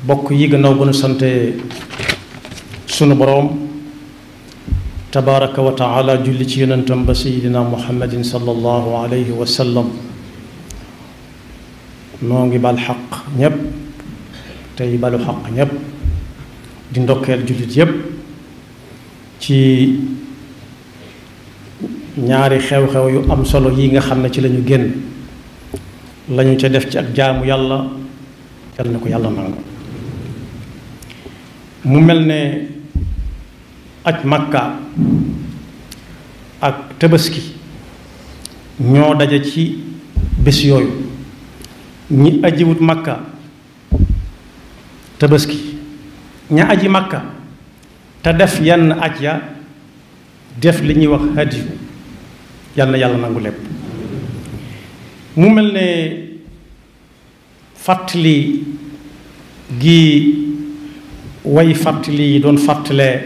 bokk yi gannaaw bu nu sante sunu boroom tabaraka wa taala julli ci yonentam ba sayidina muhammadin sallallahu alayhi wa sallam noo ngi bal xaq ñépp tey balu xaq ñépp di ndokkeel jullit yépp ci ñaari xew-xew yu am solo yi nga xam ne ci lañu génn lañu ca def ci ak jaamu yàlla yal na ko yàlla nangu mu mel ne aj makka ak tabaski ñoo daje ci bés yooyu ñi ajiwut makka tabaski ña aji makka te def yenn aj ya def li ñuy wax hadiyu yal na yàlla nangu lépp mu mel ne fàttali gi way fàttali yi doon fàttalee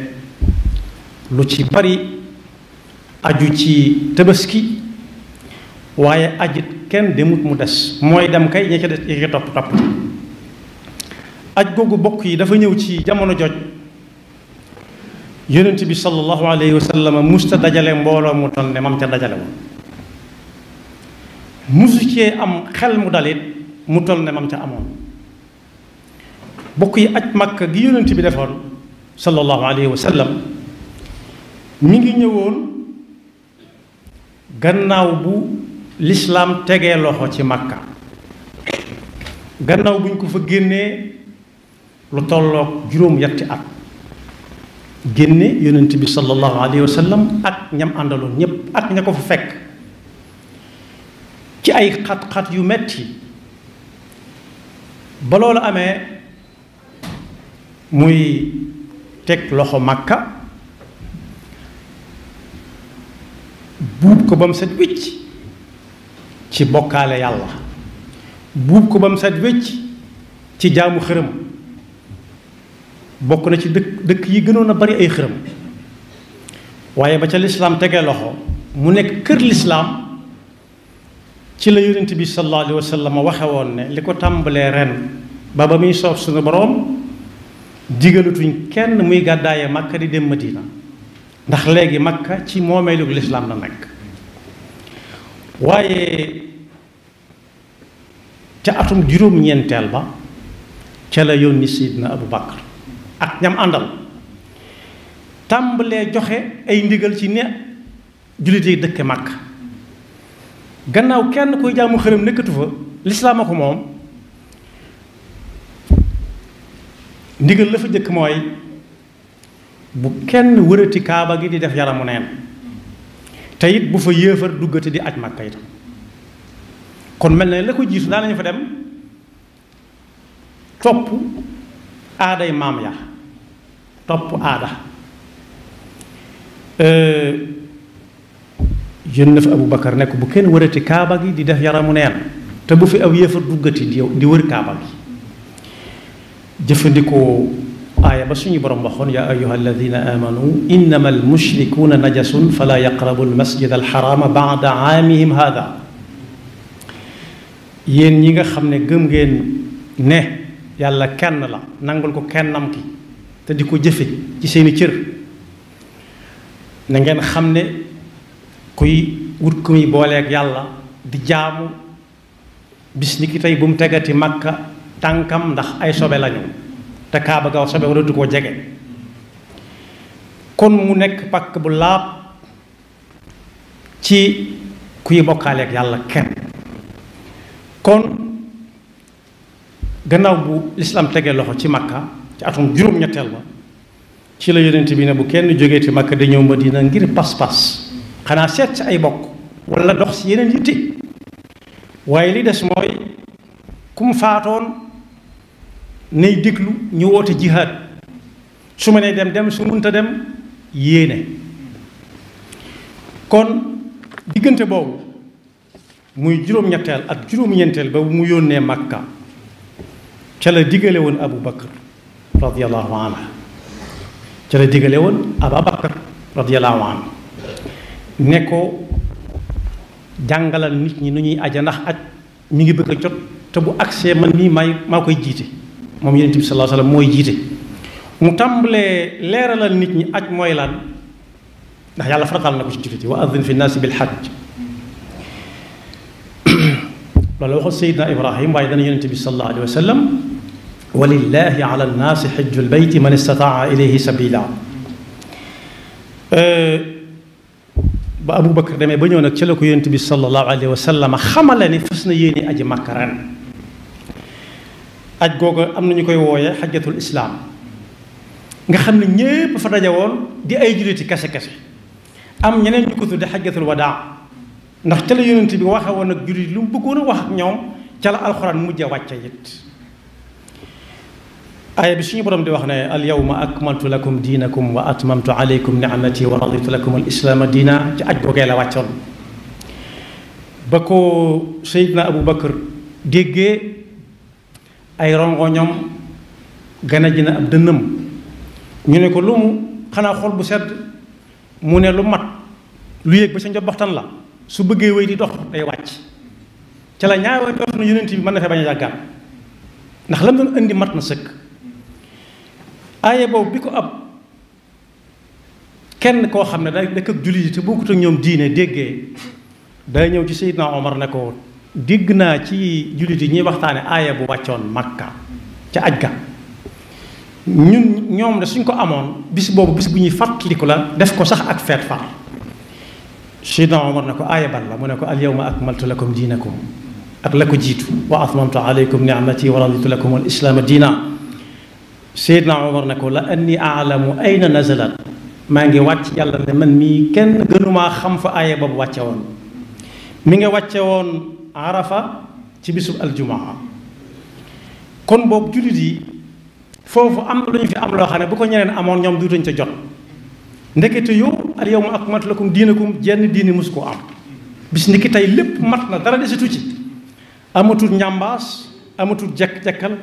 lu ci bari aju ci tabaski waaye ajit kenn demut mu des mooy dem kay ña ca des ña ca topp aj googu bokk yi dafa ñëw ci jamono joj yonent bi sallallahu alayhi wa sallam musta dajale mbooloo mu toll ne mam ca dajale woon musu cee am xel mu dalit mu toll ne mam ca amoon bokk yi aj makka gi yonent bi defoon sallallahu alayhi wa sallam mi ngi ñëwoon gannaaw bu lislaam tegee loxo ci makka gannaaw buñ ko fa génnee lu tolloog juróom-yetti at génne yonent bi sallallahu alayhi wa sallam ak ñam àndaloon ñépp ak ña ko fa fekk ci ay xat-xat yu metti ba loolu amee muy teg loxo makka buub ko ba mu set wécc ci bokkaale yàlla buub ko ba mu set wécc ci jaamu xërëm bokk na ci dëkk yi gënoon a bari ay xërëm waaye ba ca lislaam tegee loxo mu nekk kër lislaam ci la yonent bi sallallahu alayhi wa sallam waxe woon ne li ko tàmbalee ren ba muy soob suñu boroom digalatuñ kenn muy gàddaaye makka di dem madina ndax léegi makka ci moomeelu lislaam la nekk waaye ca atum juróom-ñeenteel ba ca la yónni Seydina Abu Bakar ak ñam àndal tàmbalee joxe ay ndigal ci ne jullit yi dëkke makka gannaaw kenn koy jaamu xërëm nekkatu fa lislaam a ko moom ndigal la fa jëkk mooy bu kenn wërati kaaba gi di def yaramu neen te it bu fa yéefar duggati di aj makka itam kon mel na la ko jiitu daan nañu fa dem topp aaday maam ya topp aada yón na fa Abu Bakar nekk bu kenn wërati kaaba gi di def yaramu neen te bu fi aw yéefar duggati di wër kaaba gi jëfandikoo aaya ba suñu borom waxoon yaa ayyuha alladina amanu innama almushrikuuna najasun fala yaqrabu almasjid alxarama bada aamihim hada yéen ñi nga xam ne gëm ngeen ne yàlla kenn la nangul ko kennam ki te di ko jëfe ci seeni cër na ngeen xam ne kuy wut ku muy booleeg yàlla di jaamu bis ni ki tey bu mu tegati makka tànkam ndax ay sobe lañu te kaaba gaw sobe waratu koo jege kon mu nekk pakk bu laab ci kuy bokkaaleeg yàlla kenn kon gannaaw bu lislaam tegee loxo ci makka ci atum juróom-ñetteel ba ci la yonent bi ne bu kenn jógee ci makka di ñëw madina ngir pas-pas xanaa seet ci ay bokk wala dox ci yeneen yitte waaye li des mooy kum faatoon nay déglu ñu woote jihaad su ma nee dem su munta dem yéene kon diggante boobu muy juróom-ñetteel ak juróom-ñeenteel ba mu yónnee makka ca la digale woon Abu Bakar radiyallahu anhu ca la digale woon Abu Bakar radiyallahu anhu ne ko jàngalal nit ñi nu ñuy aja ndax aj mi ngi bëgg a jot te bu agsee man mii maa koy jiite moom yonent bi sallallahu alayhi wasallam mooy jiite mu tàmbalee leeralal nit ñi aj mooy lan ndax yàlla faratal na ko ci jullit yi wa adhin fi nnaasi bil hajj loolu waxoon Seydina Ibrahim waaye dana yonent bi sallallahu alayhi wa sallam walillahi ala nnaasi hajjul bayti man istataa ilayhi sabila ba Abu Bakar demee ba ñëw nag ci la ko yonent bi sallallahu alayhi wa sallam xamale ni fas na yéene aji Makka ren aj googu am na ñu koy wooyee xajjatul islaam nga xam ne ñépp fa daje woon di ay julliti kese kese am ñeneen ñu ko tudde xajjatul wadaa ndax ca la yonent bi waxe woon ak jullit lu mu bëggoon a wax ak ñoom ca la alxuraan mujj a wàcce it aaya bi suñu borom di wax ne al yawma akmaltu lakum diinakum wa atmamtu alaykum ni'mati wa raditu lakum al islaama diina ci aj googee la wàccoon ba ko Seydina Abu Bakar déggee ay rongoñom gana ji na ab dënnam ñu ne ko lu mu xanaa xol bu sedd mu ne lu mat lu yéeg ba sa njobbaxtan la su bëggee wéy di dox day wàcc ca la ñaaroo jot na yonent bi mën na fee bañ a yàggaat ndax lam doon indi mat na sëkk aaye boobu bi ko ab kenn koo xam ne day dëkk ak jullit yi te bokkut ak ñoom diine déggee day ñëw ci Seydina Omar ne ko dégg naa ci jullit yi ñuy waxtaane aaye bu wàccoon Makka ca aj ga ñoom de suñ ko amoon bis boobu bis bu ñuy fàttaliku la def ko sax ak feet far Seydina Omar ne ko aaya ban la mu ne ko al yawma akmaltu lakum diinakum ak la ko jiitu wa atmamtu alaykum ni'mati wa raditu lakum al islaama diina Seydina Omar ne ko la anni a'lamu ayna nazalat maa ngi wàcc yàlla ne man mii kenn gënumaa xam fa aaya boobu wàcce woon mi nga wàcce woon Arafa ci bisub aljumaa kon boobu jullit yi foofu am lu ñu fi am loo xam ne bu ko ñeneen amoon ñoom duutañ ca jot ndekete yow al yawma akmaltu lakum diinakum jenn diini mosu koo am bis ni ki tey lépp mat na dara desatu ci amatut njàmbaas amatut jekk-jekkal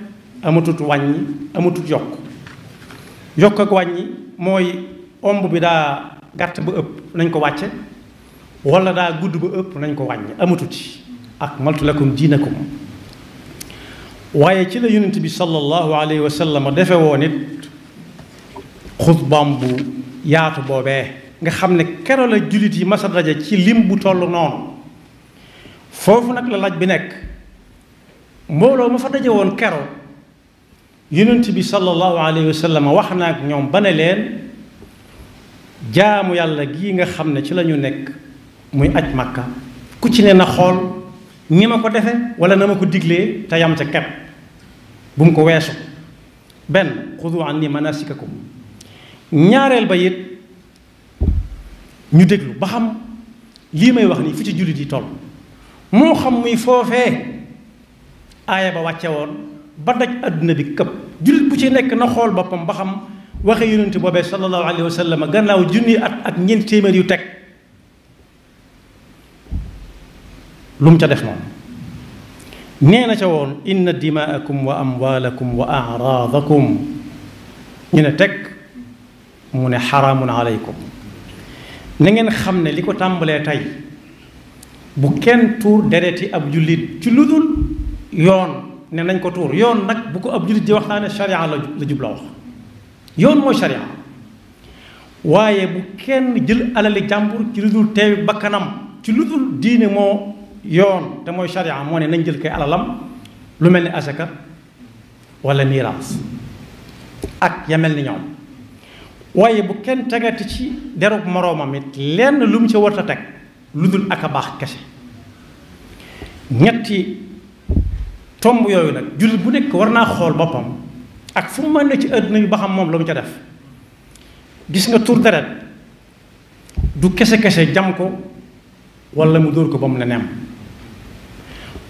amatut wàññi amatut yokk ak wàññi mooy omb bi daa gàtt ba ëpp nañ ko wàcce wala daa gudd ba ëpp nañ ko wàññi amatut ci akmaltu lakum diinakum waaye ci la yonent bi sallallahu alayhi wa sallam defe woon it xutbaam bu yaatu boobee nga xam ne kero la jullit yi masa daje ci lim bu toll noonu foofu nag la laaj bi nekk mbooloo ma fa daje woon kero yonent bi sallallahu alayhi wa sallam wax na ak ñoom ba ne leen jaamu yàlla gii nga xam ne ci la ñu nekk muy aj Makka ku ci ne na xool ni ma ko defe wala na ma ko diglee te yam ca kepp bu mu ko weesu benn xudu anni manasikakum ñaareel ba it ñu déglu ba xam lii may wax nii fu ci jullit yi toll moo xam muy foofee aaya ba wàcce woon ba daj adduna bi këpp jullit bu ci nekk na xool boppam ba xam waxe yonent boobee sallallahu alayhi wa sallam gannaaw junni at ak ñeent téeméer yu teg lu mu ca def moom nee na ca woon inna dimaakum wa amwaalakum wa araadakum ñu ne teg mu ne xaraamun aleykum na ngeen xam ne li ko tàmbalee tey bu kenn tuur dereti ab jullit ci lu dul yoon ne nañ ko tuur yoon nag bu ko ab jullit di waxtaane sharia la jubla wax yoon mooy sharia waaye bu kenn jël alali jàmbur ci lu dul teewi bakkanam ci lu dul diine moo yoon te mooy sharia moo ne nañ jël koy alalam lu mel ni asaka wala miraas ak ya mel ni ñoom waaye bu kenn tegati ci derub moroomam it lenn lu mu ci war a teg lu dul ak a baax kese ñetti tomb yooyu nag jullit bu nekk war naa xool boppam ak fu mu mën ne ci àdduna bi ba xam moom lu mu ca def gis nga tur deret du kese-kese jam ko wala mu dóor ko ba mu ne nem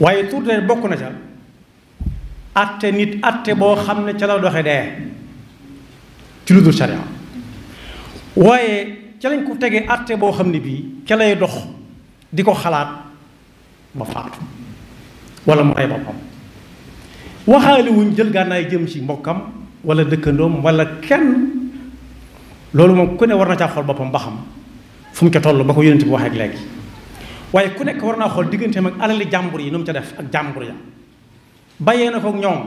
waaye tur deret bokk na ca atte nit atte boo xam ne ca la doxe dee ci lu dul sharia waaye ca lañ ko tegee atte boo xam ne bii ca lay dox di ko xalaat ba faatu wala mu rey boppam waxaali wuñ jël gànnaay jëm ci mbokkam wala dëkkandoom wala kenn loolu moom ku ne war na caa xool boppam ba xam fu mu ca toll ba ko yonent bi waxee ak léegi waaye ku nekk war naa xool digganteem ak alali jàmbur yi nu mu ca def ak jàmbur ya bàyyee na ko ñoom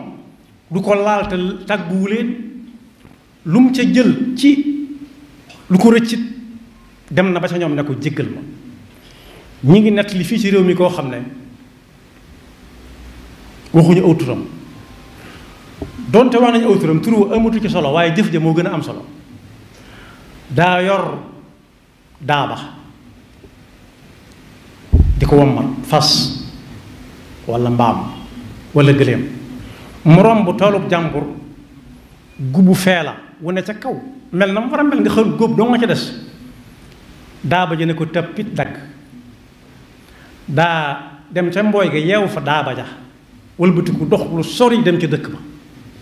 du ko laal te tàgguwu leen lu mu ca jël ci lu ko rëccit dem na ba ca ñoom ne ko jéggal ma. ñi ngi nettali fii ci réew mi koo xam ne waxuñu aw turam donte wax nañu aw turam turu amatu ci solo waaye jëf ja moo gën a am solo. daa yor daaba di ko wommat fas walla mbaam walla gëléem mu romb toolub jàmbur gubu feela wu ne ca kaw mel na mu war a mel nga xër góob doo nga ca des daaba ji ne ko tëppit dagg daa dem ca mbooy ga yeewu fa daaba ja wëlbatiku dox lu sori dem ca dëkk ba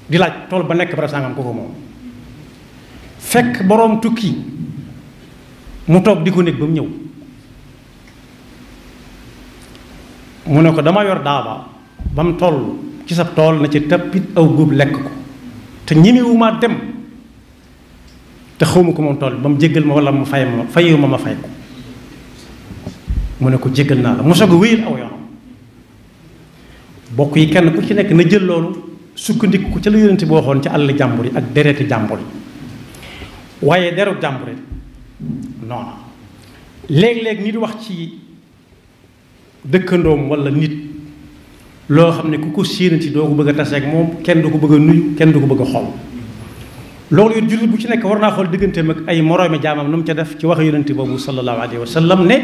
di laaj tool ba nekk bara sàngam ko moom fekk boroom tukki mu toog di ko nekk ba mu ñëw mu ne ko dama yor daaba ba mu toll ci sa tool na ci tappit aw góob lekk ko te ñemewuma dem te xawma ko moom tool ba mu jéggal ma walla mu fay ma fayu ma fay ko mu ne ko jéggal naa la mu soog a wéyal aw yoonam bokk yi kenn ku ci nekk na jël loolu sukkandiku ko ca la yonent bi waxoon ci àll jàmbur yi ak dereti jàmbur yi waaye deru jàmbur yi non léeg-léeg nit wax ci dëkkandoom walla nit loo xam ne ku ko séenati doo ko bëgg a taseeg moom kenn du ko bëgg a nuyu kenn du ko bëgg a xool loolu it jullit bu ci nekk war naa xool digganteem ak ay moroomi jaamam nu mu ca def ci wax yonent boobu sallallahu alayhi wa sallam ne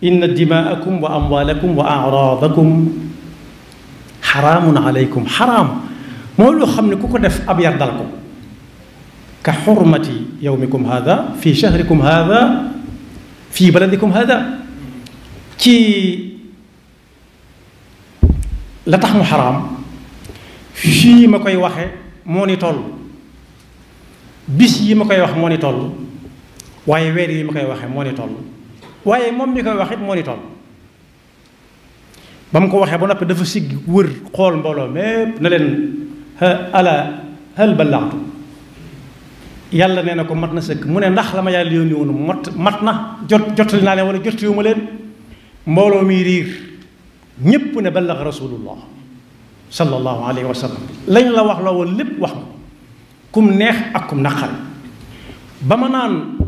inna dimaakum wa amwaalakum wa araadakum xaraamun aleykum xaraam mooy loo xam ne ku ko def ab yar dal ko ka xurmati yawmikum hada fi shahrikum hada fi baladikum hada ci la tax mu xaraam fii ma koy waxe moo ni toll bis yi ma koy wax moo ni toll waaye weer yi ma koy waxe moo ni toll waaye moom mi koy wax it moo ni toll ba mu ko waxee ba noppi dafa sigg wër xool mbooloo mépp na leen ala hal ballaxtu yàlla nee na ko mat na sëkk mu ne ndax la ma yàlla yónni woon mat na jottali naa leen wala jottaliwuma leen mbooloo mi riir ñépp ne ballax rasulullah sallallahu alayhi wa sallam lañ la wax la woon lépp wax nga kum neex ak kum naqari ba ma naan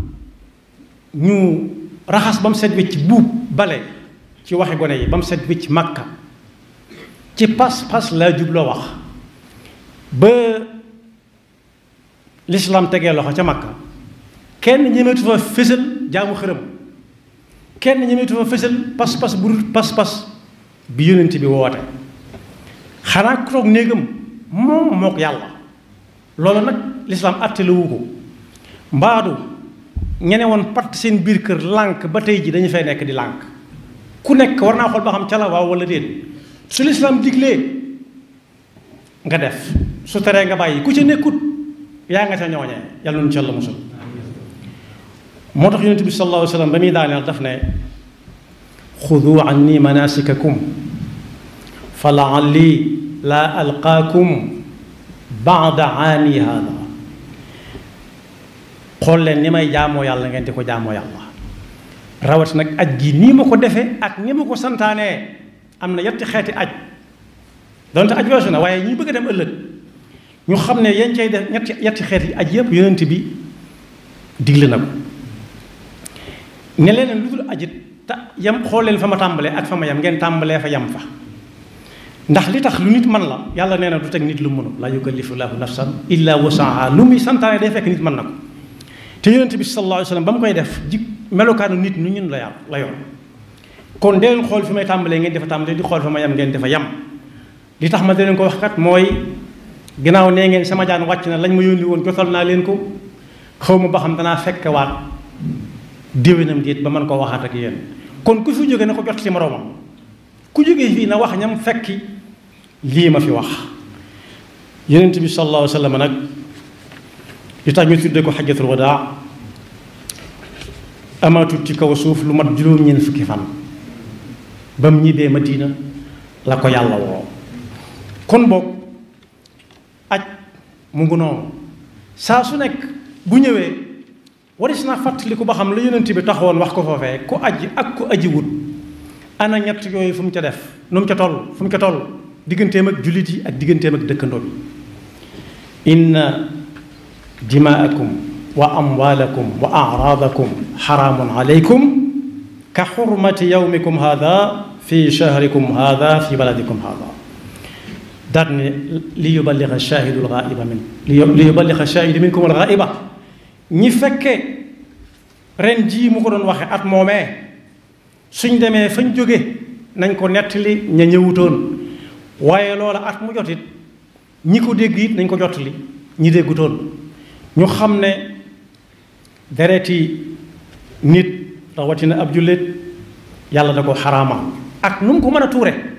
ñu raxas ba mu set wecc buub bale ci waxi gone yi ba mu set wecc Makka ci pas-pas laa jubloo wax ba lislaam tegee loxo ca Makka kenn ñemeetu fa fësal jaamu xërëm kenn ñemeetu fa fësal pas-pas bu dul pas-pas bi yonent bi woote xanaa ku toog néegam moom mook yàlla loolu nag lislaam àttelewu ko mbaadu ñene woon part seen biir kër lànk ba tey ji dañu fay nekk di lànk ku nekk war naa xool ba xam ca la waaw wala déet su lislaam diglee nga def su teree nga bàyyi ku ci nekkut yaa nga ca ñooñee yàlla nañu ci yàlla musul moo tax yonent bi sallallahu alayhi wa sallam ba muy daaneel daf ne xudu anni manasikakum fa laalli laa alqaakum baada aami hada xool leen ni may jaamoo yàlla ngeen di ko jaamoo yàlla rawat nag aj gi nii ma ko defee ak ni ma ko santaanee am na yetti xeeti aj donte aj weesu na waaye ñi bëgg a dem ëllëg ñu xam ne yéen cay def yetti xeeti aj yëpp yonent bi digle na ko ne leen lu dul ajit yam xool leen fa ma tàmbalee ak fa ma yam ngeen tàmbalee fa yam fa ndax li tax lu nit man la yàlla nee na du teg nit lu mënul laa yukallifu llaahu nafsan illa wusaha lu muy santaane day fekk nit mën na ko te yonent bi sallallahu alayhi wa sallam ba mu koy def ji melokaanu nit ñu ñun la yor kon dee leen xool fi may tàmbalee ngeen dafa tàmbalee di xool fa ma yam ngeen dafa yam li tax ma da leen ko wax kat mooy ginnaaw nee ngeen sama jaan wàcc na lañ ma yónni woon jotal naa leen ko xaw ma ba xam danaa fekkewaat déwénam déet ba mën koo waxaat ak yéen kon ku fi jóge na ko jot ci moroomam ku jógee fii na wax ñam fekki lii ma fi wax yonent bi sallallahu alayhi wa sallam nag li tax ñu tuddee ko xajjatul wadaa amaatut ci kaw suuf lu mat juróom-ñeent fukki fan ba mu ñibbee Madina la ko yàlla woo kon boog aj mu ngi noonu saa su nekk bu ñëwee waris naa fàttaliku ba xam la yonent bi taxawoon wax ko foofee ku aji ak ku aji wut ana ñett yooyu fu mu ca def nu mu ca toll fu mu ca toll digganteem ak jullit yi ak digganteem ak dëkkandoo bi inna dimaakum wa amwaalakum wa a'raadakum xaraamun alaykum ka xurmati yawmikum haada fi shahrikum haada fi baladikum haada. daat ne li yuballiga shaahidu al-ghaa'iba li yuballiga shaahidu minkum al-ghaa'iba. ñi fekke ren jii mu ko doon waxe at moomee suñ demee fañ jóge nañ ko nettali ña ñëwutoon, waaye loola at mu jotit ñi ko dégg it nañ ko jottali ñi déggutoon. ñu xam ne dereti nit rawatina ab jullit yàlla da ko xaraamal ak nu mu ko mën a tuure.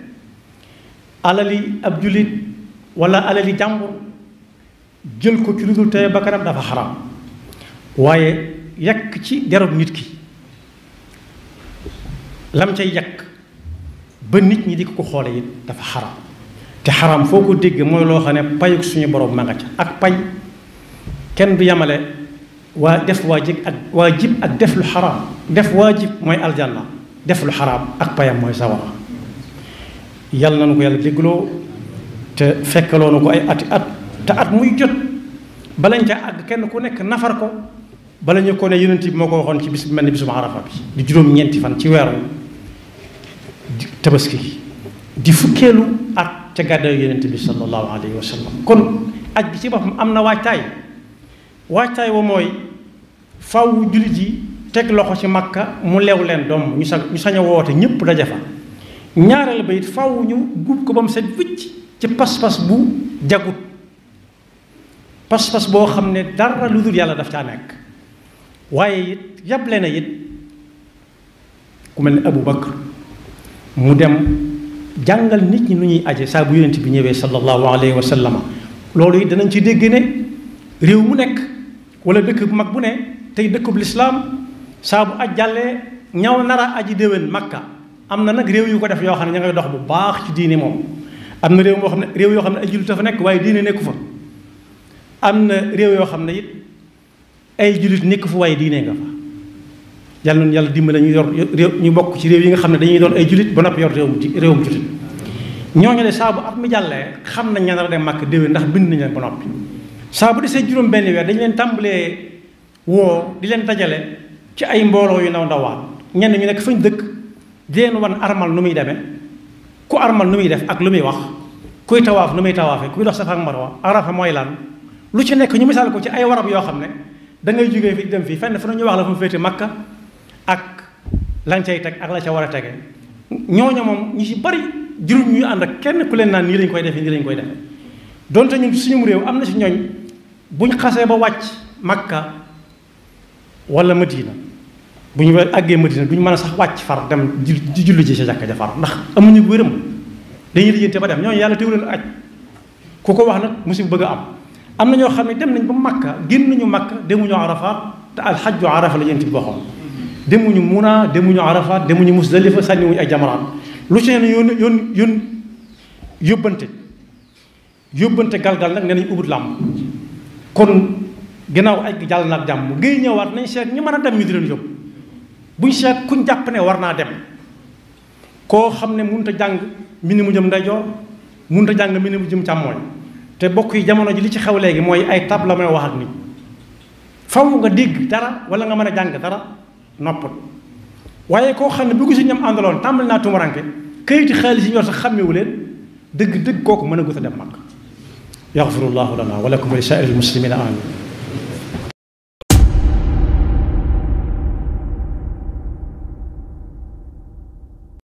alali ab jullit wala alali jàmbur jël ko ci lu dul tey ba kanam dafa xaraam, waaye yàq ci derub nit ki lam cay yàq ba nit ñi di ko xoole it dafa xaraam. te xaraam foo ko dégg mooy loo xam ne payuk suñu borom ma nga ca. ak pay kenn du yamale waa def waajib ak def lu xaraam. def waajib mooy aljanna, def lu xaraam ak payam mooy sawara. yàlla na nu ko yàlla déggloo te fekkaloo na ko ay ati at te at muy jot balañ ca àgg kenn ku nekk nafar ko bala ñu ko ne yonent bi moo ko waxoon ci bis bi mel ni bisu Arafa bi di juróom-ñeenti fan ci weeru tabaski di fukkeelu at ca gàddaayu yonent bi sallallahu alayhi wa sallam. kon aj bi ci boppam am na waajtaay wa mooy faw jullit yi teg loxo ci Makka mu leew leen doom ñu sañ a woote ñëpp daje fa. ñaareel ba it faw ñu guub ko ba mu set wicc ci pas-pas bu jagut, pas-pas boo xam ne dara lu dul yàlla daf caa nekk. waaye it yable na it ku mel ne Abu Bakr mu dem jàngal nit ñi nu ñuy aje saa bu yonent bi ñëwee sallallahu alayhi wa sallam. loolu it danañ ci dégg ne réew mu nekk wala dëkk bu mag bu ne tey dëkkub lislaam saa bu aj jàllee ñaw nara aji déwén Makka. am na nag réew yu ko def yoo xam ne ña ngay dox bu baax ci diine moom. am na réew yoo xam ne ay jullit dafa nekk waaye diine nekku fa. am na réew yoo xam ne it ay jullit nekk fu waaye diine nga fa. yàlla noonu yàlla dimbale ñu yor réew ñu bokk ci réew yi nga xam ne dañuy doon ay jullit ba noppi yor réewum jullit. ñooñu ne saa bu at mi jàllee xam nañ ña nar a dem Makka déwén ndax bind nañ leen ba noppi. saa bu desee juróom benn weer dañu leen tàmbalee woo di leen dajale ci ay mbooloo yu ndaw ndawaan ñenn ñu nekk fañ dëkk di leen wan armal nu muy demee ku armal nu muy def ak lu muy wax kuy tawaaf nu muy tawaafee kuy dox Safa ak Marwa Arafa mooy lan lu ci nekk ñu misaal ko ci ay warab yoo xam ne da ngay jógee fi dem fii fenn fu ñu wax la fu mu féete Makka ak lañ cay teg ak la ca war a tege. ñooñu moom ñu ci bari juróom ñu ànd ak kenn ku leen naan nii lañ koy defee nii lañ koy defee donte ñun suñu réew am na ci ñooñ buñ xasee ba wàcc Makka wala Madina bu ñu àggee Madina duñ mën a sax wàcc far dem di julli ji sa jàkka ja far ndax amuñu wéram dañuy lijjante ba dem ñooñu yàlla teewu leen aj ku ko wax nag musiba bëgg a am na ñoo xam ne dem nañ ba Makka génn nañu Makka demuñu Arafat te alxajju Arafa la yonent bi waxoon demuñu Muna demuñu Arafat demuñu Musdalifa sànniwuñu ay jamaraat lu ci ne yoon yóbbante galgal nag nee nañ ubut làmb kon ginnaaw ay jàll naag jàmm géey ñëwaat nañ seet ñu mën a dem ñu di leen yóbbu buñ seet kuñ jàpp ne war naa dem koo xam ne mënut a jàng mbind mu jëm ndeyjoor mënut a jàng mbind mu jëm càmmooñ te bokk yi jamono ji li ci xew léegi mooy ay tab la may wax ak nit faw nga dégg dara wala nga mën a jàng dara noppal waaye koo xam ne bu gisuñ ñam àndaloon tàmbali naa tumuranke këyiti xaalis yi ñor sax xàmmewu leen dëgg kooku mën a gut a dem mag yaxfirullahu lana wa lakum wa li saa'iril muslimina amin